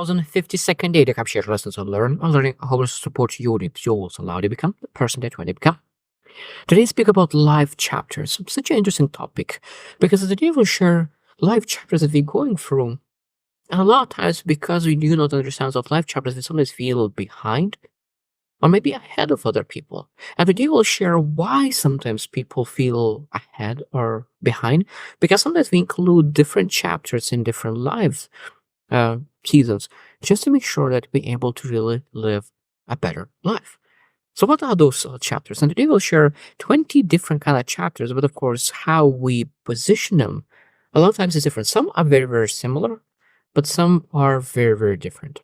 10,052nd day to capture lessons on learning how to support your needs, goals, allow you to become the person that you want to become. Today, I speak about life chapters. Such an interesting topic because today we'll share life chapters that we're going through. And a lot of times, because we do not understand of life chapters, we sometimes feel behind or maybe ahead of other people. And today we'll share why sometimes people feel ahead or behind, because sometimes we include different chapters in different lives uh, seasons just to make sure that we're able to really live a better life. So what are those chapters? And today we'll share 20 different kind of chapters, but of course, how we position them, a lot of times is different. Some are very, very similar, but some are very, very different.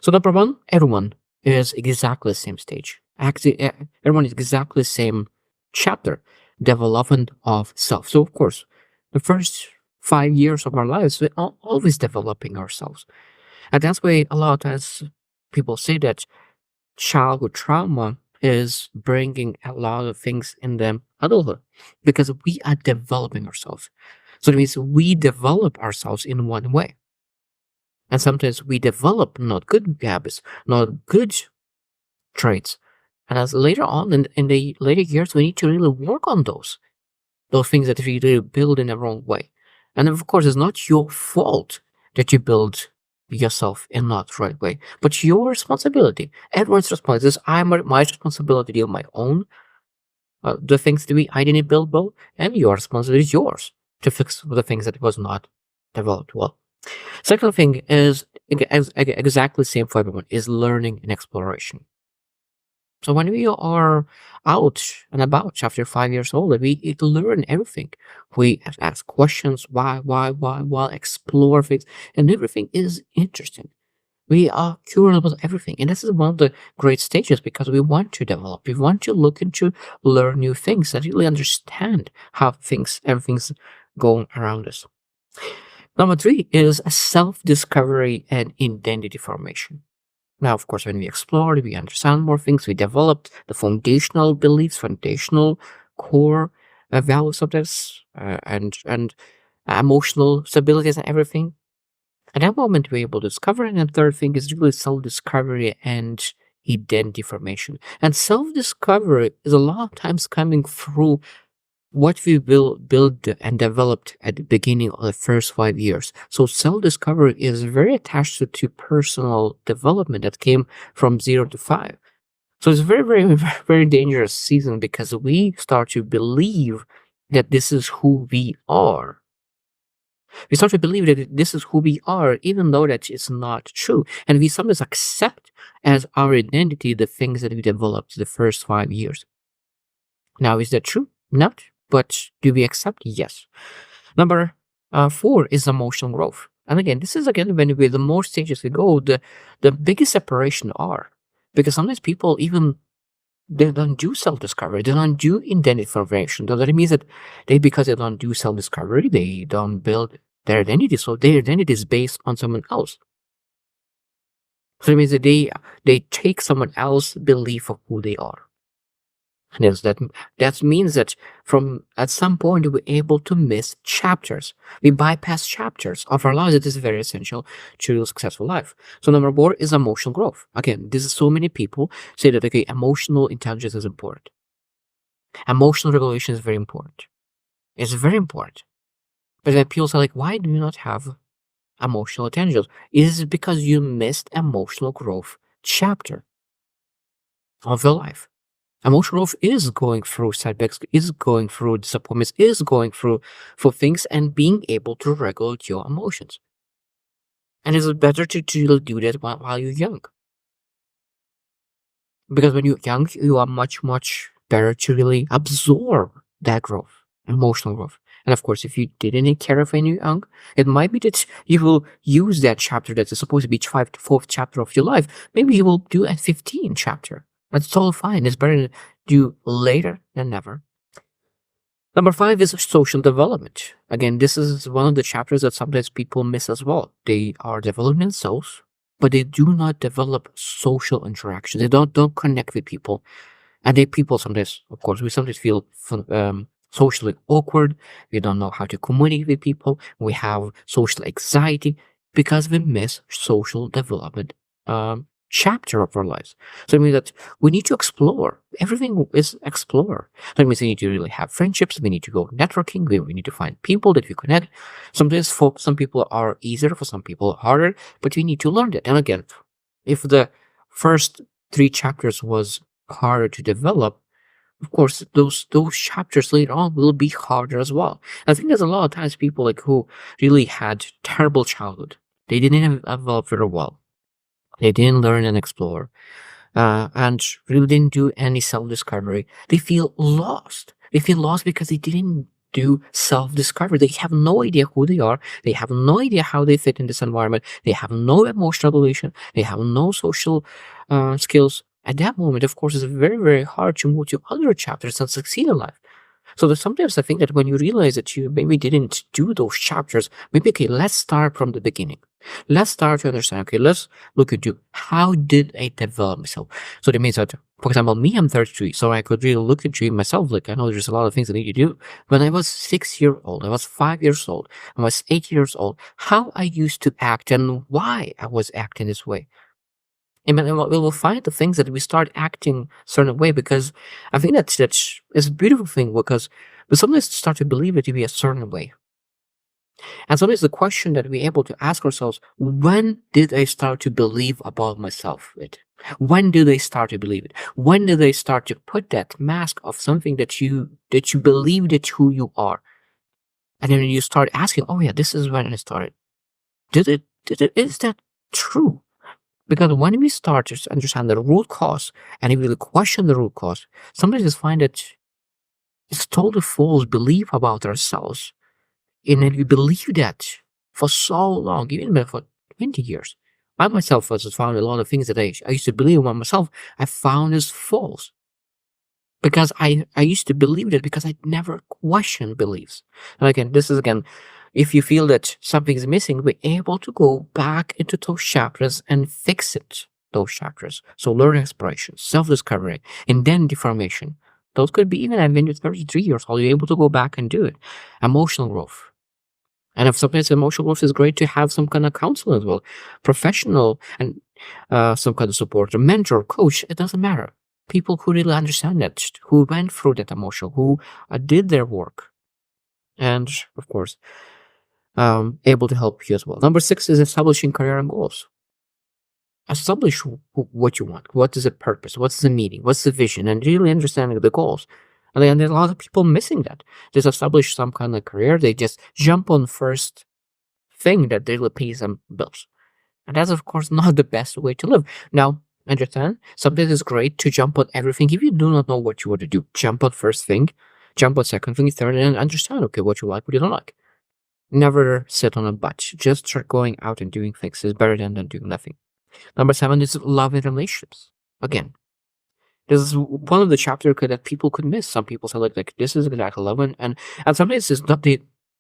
So number one, everyone is exactly the same stage. Actually, everyone is exactly the same chapter, development of self. So of course, the first 5 years of our lives, we're always developing ourselves. And that's why a lot of times people say that childhood trauma is bringing a lot of things in them adulthood because we are developing ourselves. So it means we develop ourselves in one way. And sometimes we develop not good habits, not good traits. And as later on in the later years, we need to really work on those things that we really build in the wrong way. And of course, it's not your fault that you build yourself in not the right way, but your responsibility. Everyone's responsibility. This I'm my responsibility to deal my own the things that I didn't build well, and your responsibility is yours to fix the things that was not developed well. Second thing is exactly the same for everyone is learning and exploration. So when we are out and about after 5 years old, we learn everything. We ask questions, why, explore things, and everything is interesting. We are curious about everything, and this is one of the great stages because we want to develop. We want to look into learn new things and really understand how everything's going around us. Number three is a self-discovery and identity formation. Now, of course, when we explored, we understand more things, we developed the foundational beliefs, foundational core values of this, and emotional stabilities and everything. At that moment, we're able to discover. And the third thing is really self-discovery and identity formation. And self-discovery is a lot of times coming through what we will build and developed at the beginning of the first 5 years. So self-discovery is very attached to personal development that came from 0 to 5. So it's very, very, very dangerous season because we start to believe that this is who we are. We start to believe that this is who we are, even though that is not true. And we sometimes accept as our identity the things that we developed the first 5 years. Now, is that true? Not. But do we accept? Yes. Number four is emotional growth. And again, this is again when the more stages we go, the biggest separation are. Because sometimes people even they don't do self-discovery, they don't do identity formation. That means that because they don't do self-discovery, they don't build their identity. So their identity is based on someone else. So it means that they take someone else's belief of who they are. And yes, that means that from at some point we're able to miss chapters. We bypass chapters of our lives. It is very essential to a successful life. So number four is emotional growth. Again, this is so many people say that okay, emotional intelligence is important. Emotional regulation is very important. It's very important. But then people say like, why do you not have emotional intelligence? Is it because you missed emotional growth chapter of your life? Emotional growth is going through setbacks, is going through disappointments, is going through for things and being able to regulate your emotions. And it's better to do that while you're young. Because when you're young, you are much, much better to really absorb that growth, emotional growth. And of course, if you didn't care of when you're young, it might be that you will use that chapter that is supposed to be 4th chapter of your life. Maybe you will do a 15 chapter. That's totally fine. It's better to do later than never. Number 5 is social development. Again, this is one of the chapters that sometimes people miss as well. They are developing themselves, but they do not develop social interaction. They don't connect with people. And people sometimes, of course, we sometimes feel socially awkward. We don't know how to communicate with people. We have social anxiety. because we miss social development chapter of our lives. So it means that we need to explore. Everything is explore. That means we need to really have friendships. We need to go networking. We need to find people that we connect. Sometimes for some people are easier, for some people harder, but we need to learn that. And again, if the first 3 chapters was harder to develop, of course those chapters later on will be harder as well. I think there's a lot of times people like who really had terrible childhood. They didn't develop very well. They didn't learn and explore, and really didn't do any self-discovery. They feel lost. They feel lost because they didn't do self-discovery. They have no idea who they are. They have no idea how they fit in this environment. They have no emotional regulation. They have no social skills. At that moment, of course, it's very, very hard to move to other chapters and succeed in life. So that sometimes I think that when you realize that you maybe didn't do those chapters, maybe, okay, let's start from the beginning. Let's start to understand, okay, let's look into how did I develop myself? So that means that, for example, me, I'm 33, so I could really look into myself, like I know there's a lot of things I need to do. When I was 6 years old, I was 5 years old, I was 8 years old, how I used to act and why I was acting this way. And then we will find the things that we start acting a certain way, because I think that's a beautiful thing, because we sometimes start to believe it to be a certain way. And sometimes the question that we're able to ask ourselves, when did I start to believe about myself it? When did I start to believe it? When did I start to put that mask of something that you believe that who you are? And then you start asking, oh yeah, this is when I started. Is that true? Because when we start to understand the root cause and we really question the root cause, sometimes we find that it's totally false belief about ourselves. And then we believe that for so long, even for 20 years. I myself has found a lot of things that I used to believe about myself, I found as false. Because I used to believe that because I never questioned beliefs. And again, this is again, if you feel that something is missing, we're able to go back into those chapters and fix it. Those chapters. So learning exploration, self-discovery, and then deformation. Those could be even when you're 33 years old, you're able to go back and do it. Emotional growth. And if sometimes emotional growth is great to have some kind of counselor as well, professional and some kind of support, a mentor, coach, it doesn't matter. People who really understand that, who went through that emotion, who did their work. And of course, able to help you as well. Number 6 is establishing career and goals. Establish what you want. What is the purpose? What's the meaning? What's the vision? And really understanding the goals. And then there's a lot of people missing that. They establish some kind of career. They just jump on first thing that really pays them bills. And that's, of course, not the best way to live. Now, understand, sometimes it's great to jump on everything. If you do not know what you want to do, jump on first thing, jump on second thing, third, and understand, okay, what you like, what you don't like. Never sit on a butt. Just start going out and doing things is better than doing nothing. Number 7 is love and relationships. Again, this is one of the chapters that people could miss. Some people say like this is exactly love, and sometimes it's not they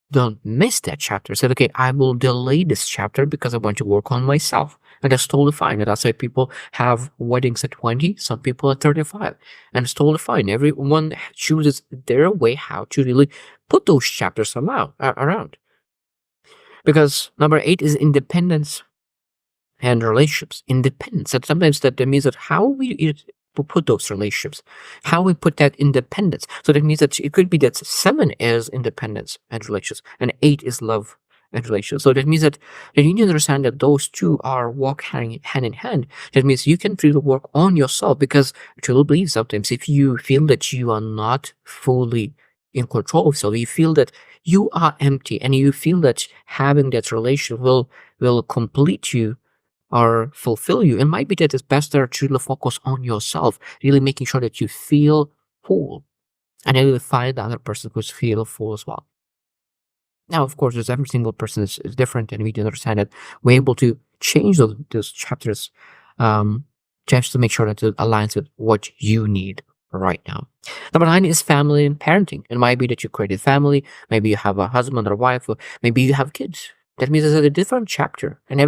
don't miss that chapter. Say, okay, I will delay this chapter because I want to work on myself. And that's totally fine. And that's why people have weddings at 20, some people at 35. And it's totally fine. Everyone chooses their way how to really put those chapters around. Because number 8 is independence and relationships. Independence. And sometimes that means that how we put those relationships, how we put that independence. So that means that it could be that 7 is independence and relationships, and 8 is love and relationships. So that means that you need to understand that those two are walk hand in hand. That means you can really work on yourself, because I truly believe sometimes if you feel that you are not fully in control of yourself, you feel that you are empty, and you feel that having that relationship will complete you or fulfill you, it might be that it's better to really focus on yourself, really making sure that you feel full, and then you'll find the other person who's feel full as well. Now, of course, there's every single person is different, and we need to understand that we're able to change those chapters, just to make sure that it aligns with what you need right now. Number 9 is family and parenting. It might be that you created family, maybe you have a husband or wife, or maybe you have kids. That means it's a different chapter. And I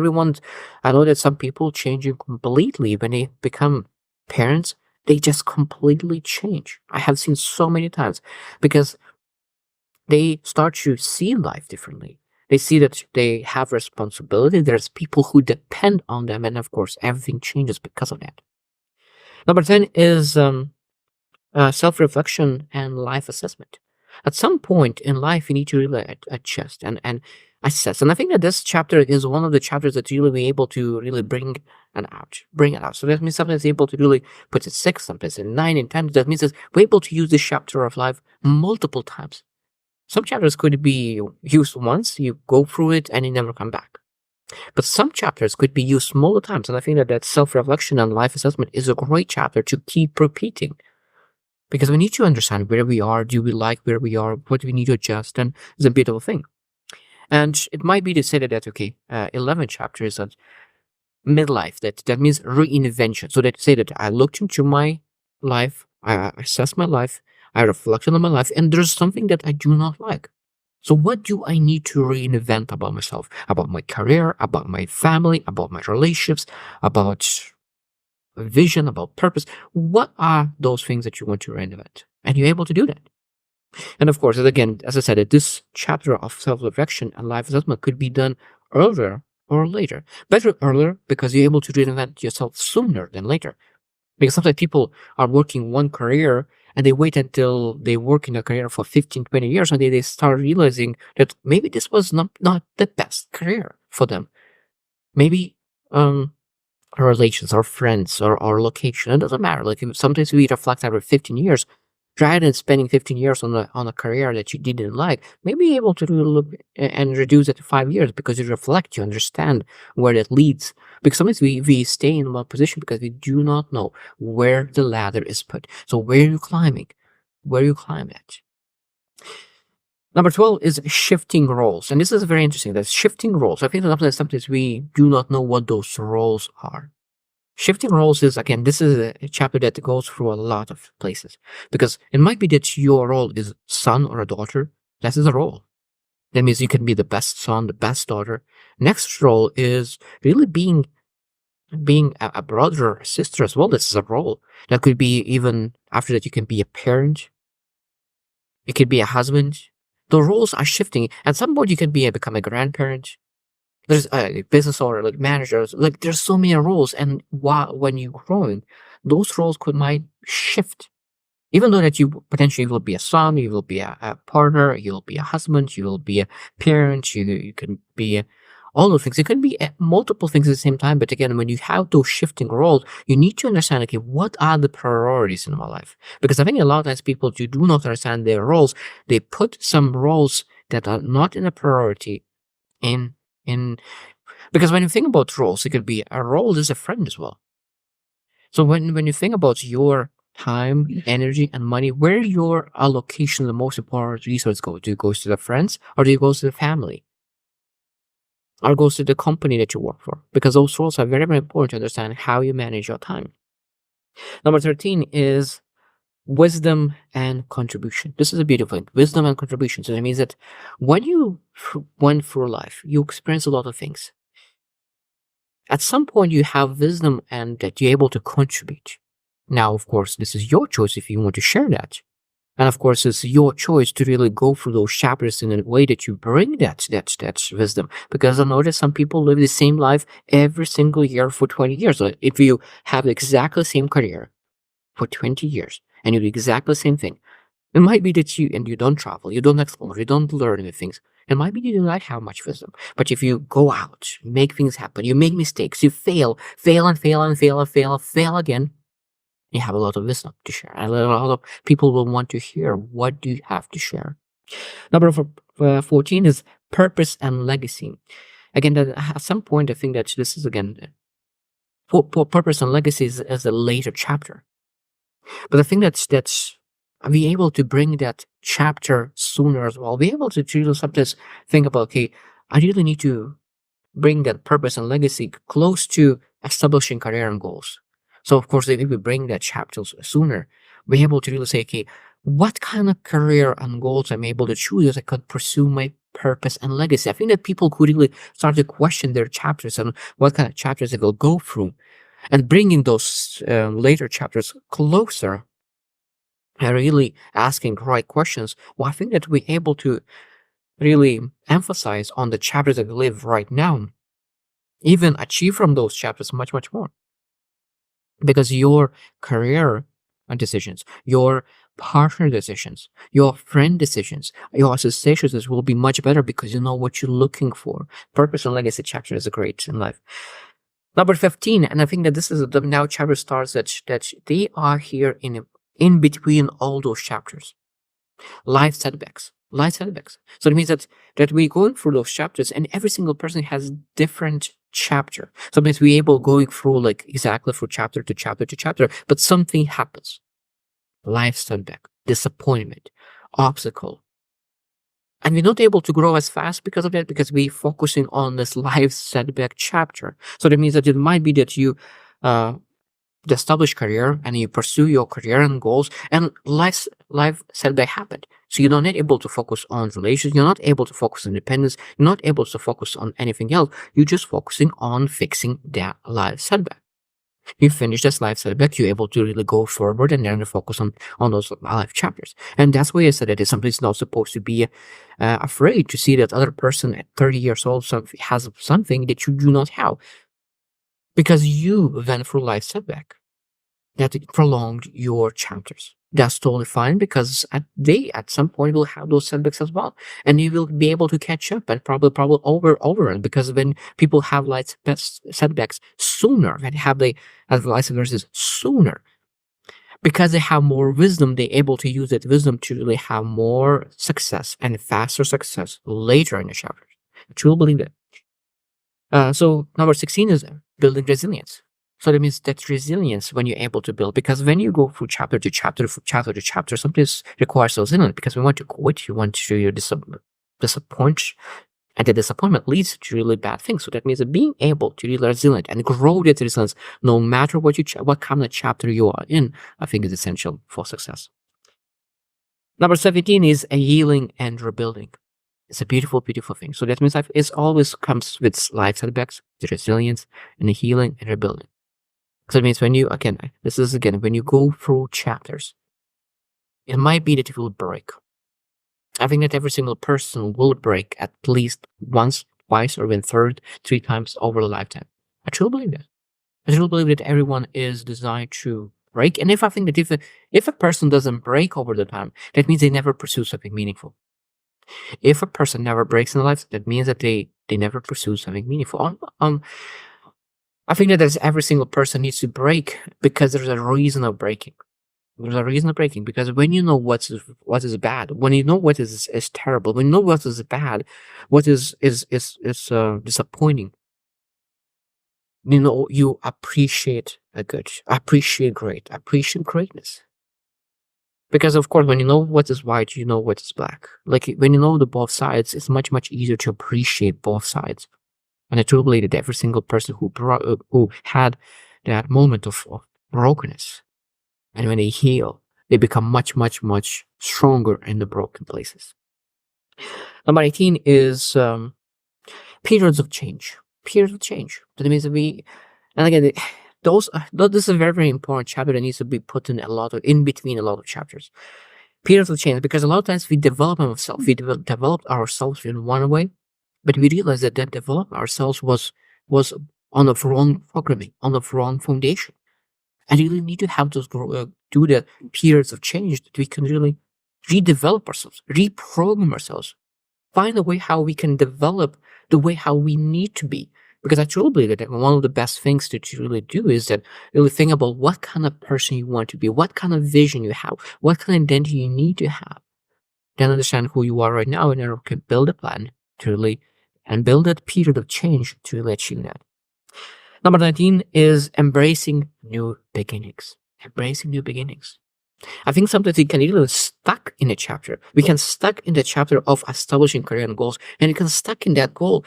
know that some people changing completely when they become parents, they just completely change. I have seen so many times, because they start to see life differently. They see that they have responsibility. There's people who depend on them, and of course, everything changes because of that. Number 10 is self-reflection and life assessment. At some point in life, you need to really adjust and assess. And I think that this chapter is one of the chapters that you will be able to really bring it out. So that means sometimes able to really put it 6, sometimes in 9 and 10. That means that we're able to use this chapter of life multiple times. Some chapters could be used once, you go through it and you never come back. But some chapters could be used multiple times. And I think that self-reflection and life assessment is a great chapter to keep repeating. Because we need to understand where we are, do we like where we are, what do we need to adjust, and it's a beautiful thing. And it might be to say that, okay, 11 chapters of midlife, that means reinvention. So that say that I looked into my life, I assessed my life, I reflected on my life, and there's something that I do not like. So what do I need to reinvent about myself, about my career, about my family, about my relationships, about vision, about purpose? What are those things that you want to reinvent? And you're able to do that. And of course, again, as I said, this chapter of self-reflection and life assessment could be done earlier or later. Better earlier because you're able to reinvent yourself sooner than later. Because sometimes people are working one career and they wait until they work in a career for 15, 20 years and they start realizing that maybe this was not the best career for them. Maybe relations or friends or location, it doesn't matter. Like sometimes we reflect after 15 years, rather than spending 15 years on a career that you didn't like, maybe you're able to look and reduce it to 5 years because you reflect, you understand where that leads. Because sometimes we stay in one position because we do not know where the ladder is put. So where are you climbing? Where you climb at? Number 12 is shifting roles. And this is very interesting. That's shifting roles. I think that sometimes we do not know what those roles are. Shifting roles is, again, this is a chapter that goes through a lot of places. Because it might be that your role is son or a daughter. That is a role. That means you can be the best son, the best daughter. Next role is really being a brother or sister as well. This is a role. That could be even after that you can be a parent. You could be a husband. The roles are shifting. At some point you can become a grandparent. There's a business owner, like managers, like there's so many roles. And when you're growing, those roles might shift. Even though that you potentially will be a son, you will be a partner, you'll be a husband, you will be a parent, you can be all those things. It could be multiple things at the same time. But again, when you have those shifting roles, you need to understand, okay, what are the priorities in my life? Because I think a lot of times people do not understand their roles. They put some roles that are not in a priority in because when you think about roles, it could be a role is a friend as well. So when you think about your time, energy, and money, where your allocation, the most important resource go? Do it goes to the friends, or do it goes to the family, or goes to the company that you work for? Because those roles are very, very important to understand how you manage your time. Number 13 is wisdom and contribution. This is a beautiful thing. Wisdom and contribution. So that means that when you went through life, you experience a lot of things. At some point, you have wisdom and that you're able to contribute. Now, of course, this is your choice if you want to share that. And of course, it's your choice to really go through those chapters in a way that you bring that wisdom. Because I notice some people live the same life every single year for 20 years. So if you have exactly the same career for 20 years and you do exactly the same thing, it might be that you don't travel, you don't explore, you don't learn new things. It might be you do not have much wisdom. But if you go out, make things happen, you make mistakes, you fail again, you have a lot of wisdom to share. And a lot of people will want to hear what do you have to share. Number 14 is purpose and legacy. Again, at some point, I think that this is, again, purpose and legacy is a later chapter. But I think that's be able to bring that chapter sooner as well. Be able to sometimes think about, okay, I really need to bring that purpose and legacy close to establishing career and goals. So of course, if we bring that chapter sooner, we're able to really say, okay, what kind of career and goals I'm able to choose as I could pursue my purpose and legacy. I think that people could really start to question their chapters and what kind of chapters they will go through, and bringing those later chapters closer and really asking the right questions. Well, I think that we're able to really emphasize on the chapters that we live right now, even achieve from those chapters much, much more. Because your career decisions, your partner decisions, your friend decisions, your associations will be much better because you know what you're looking for. Purpose and legacy chapter is great in life. Number 15, and I think that this is the now chapter starts that they are here in between all those chapters. Life setbacks. Life setbacks. So it means that we're going through those chapters, and every single person has different chapter. Sometimes we're able going through like exactly from chapter to chapter to chapter, but something happens. Life setback, disappointment, obstacle. And we're not able to grow as fast because of that, because we're focusing on this life setback chapter. So that means that it might be that you the established career and you pursue your career and goals, and life setback happened. So you're not able to focus on relations, you're not able to focus on independence, you're not able to focus on anything else. You're just focusing on fixing that life setback. You finish this life setback, you're able to really go forward and then focus on those life chapters. And that's why I said that somebody's not supposed to be afraid to see that other person at 30 years old has something that you do not have. Because you went through life setback that prolonged your chapters. That's totally fine because at some point will have those setbacks as well, and you will be able to catch up and probably overrun. Because when people have life setbacks sooner, when have the life setbacks sooner, because they have more wisdom, they're able to use that wisdom to really have more success and faster success later in the chapters. I truly believe that. So number 16 is building resilience. So that means that's resilience when you're able to build, because when you go through chapter to chapter, from chapter to chapter, sometimes requires resilience because we want to quit, you want to disappoint, and the disappointment leads to really bad things. So that means that being able to be resilient and grow that resilience, no matter what what kind of chapter you are in, I think is essential for success. Number 17 is a healing and rebuilding. It's a beautiful, beautiful thing. So that means it always comes with life setbacks, the resilience, and the healing and rebuilding. So it means when you, when you go through chapters, it might be that you will break. I think that every single person will break at least once, twice, or even three times over a lifetime. I truly believe that. I truly believe that everyone is designed to break. And if I think that if a person doesn't break over the time, that means they never pursue something meaningful. If a person never breaks in life, that means that they never pursue something meaningful. I think that every single person needs to break because there's a reason of breaking. There's a reason of breaking because when you know what is bad, when you know what is terrible, when you know what is bad, what is disappointing, you know, you appreciate appreciate greatness. Because of course, when you know what is white, you know what is black. Like when you know the both sides, it's much, much easier to appreciate both sides. And I truly believe that every single person who had that moment of brokenness, and when they heal, they become much, much, much stronger in the broken places. Number 18 is periods of change. Periods of change. That means that and again, this is a very, very important chapter that needs to be put in between a lot of chapters. Periods of change, because a lot of times we develop ourselves. We developed ourselves in one way, but we realize that development ourselves was on the wrong programming, on the wrong foundation. And you really need to have those do the periods of change that we can really redevelop ourselves, reprogram ourselves, find a way how we can develop the way how we need to be. Because I truly believe that one of the best things that you really do is that really think about what kind of person you want to be, what kind of vision you have, what kind of identity you need to have. Then understand who you are right now, and then you can build a plan to really and build that period of change to really achieve that. Number 19 is embracing new beginnings. Embracing new beginnings. I think sometimes we can either stuck in a chapter. We can stuck in the chapter of establishing career and goals, and you can stuck in that goal.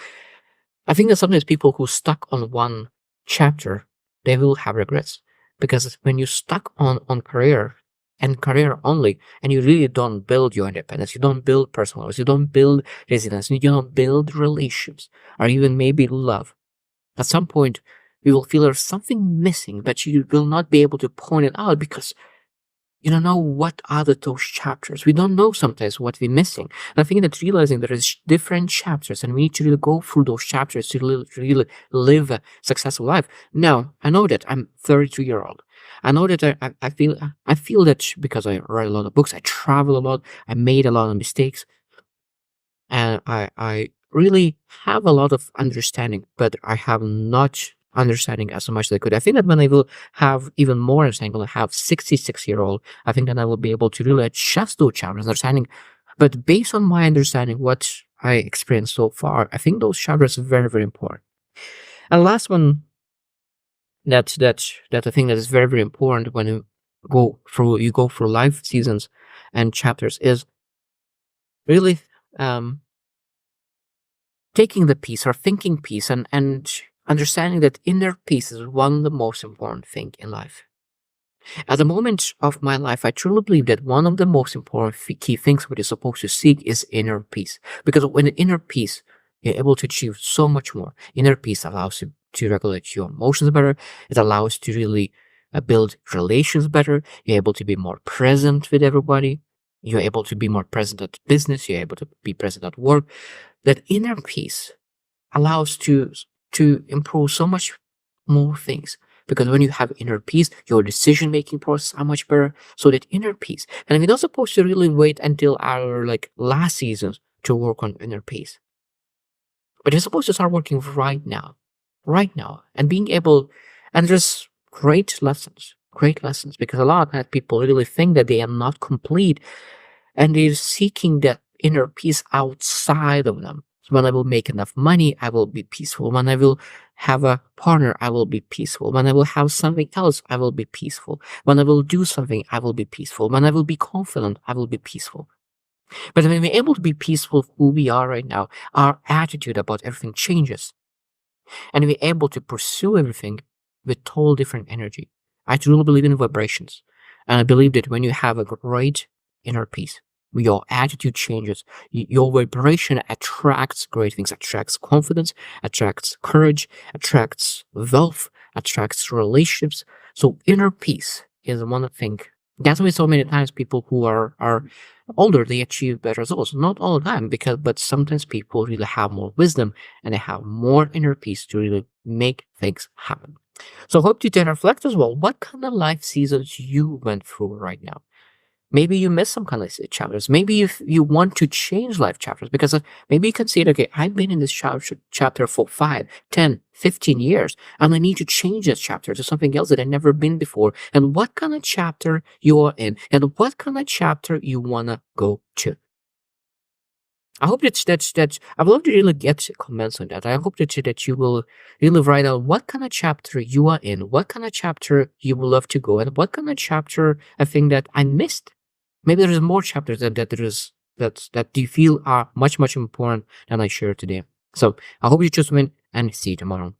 I think that sometimes people who stuck on one chapter, they will have regrets. Because when you stuck on career and career only, and you really don't build your independence, you don't build personal goals, you don't build resilience, you don't build relationships, or even maybe love. At some point, you will feel there's something missing, but you will not be able to point it out because You don't know what are those chapters. We don't know sometimes what we're missing. And I think that realizing there is different chapters and we need to really go through those chapters to really live a successful life. Now, I know that I'm 32-year-old. I know that I feel that because I write a lot of books, I travel a lot, I made a lot of mistakes, and I really have a lot of understanding, but I have not understanding as much as I could. I think that when I will have even more understanding, when I have 66-year-old, I think that I will be able to really adjust those chapters, understanding. But based on my understanding, what I experienced so far, I think those chapters are very, very important. And last one that I think that is very, very important when you go through life seasons and chapters is really um taking the peace or thinking peace and understanding that inner peace is one of the most important thing in life. At the moment of my life, I truly believe that one of the most important key things we are supposed to seek is inner peace. Because when inner peace, you're able to achieve so much more. Inner peace allows you to regulate your emotions better. It allows you to really build relations better. You're able to be more present with everybody. You're able to be more present at business. You're able to be present at work. That inner peace allows to improve so much more things, because when you have inner peace, your decision making process are much better. So that inner peace, and we're not supposed to really wait until our last seasons to work on inner peace, but you're supposed to start working right now, and being able. And there's great lessons, because a lot of times people really think that they are not complete, and they're seeking that inner peace outside of them. So when I will make enough money, I will be peaceful. When I will have a partner, I will be peaceful. When I will have something else, I will be peaceful. When I will do something, I will be peaceful. When I will be confident, I will be peaceful. But when we're able to be peaceful who we are right now, our attitude about everything changes. And we're able to pursue everything with total different energy. I truly believe in vibrations. And I believe that when you have a great inner peace, your attitude changes. Your vibration attracts great things, attracts confidence, attracts courage, attracts wealth, attracts relationships. So inner peace is one thing. That's why so many times people who are older, they achieve better results. Not all the time, but sometimes people really have more wisdom and they have more inner peace to really make things happen. So I hope you can reflect as well. What kind of life seasons you went through right now? Maybe you missed some kind of chapters. Maybe you want to change life chapters, because maybe you can see it, okay, I've been in this chapter for 5, 10, 15 years, and I need to change this chapter to something else that I've never been before. And what kind of chapter you are in, and what kind of chapter you want to go to. I hope that I would love to really get comments on that. I hope that you will really write out what kind of chapter you are in, what kind of chapter you would love to go, and what kind of chapter I think that I missed. Maybe there is more chapters that there is that you feel are much important than I shared today. So I hope you just win, and see you tomorrow.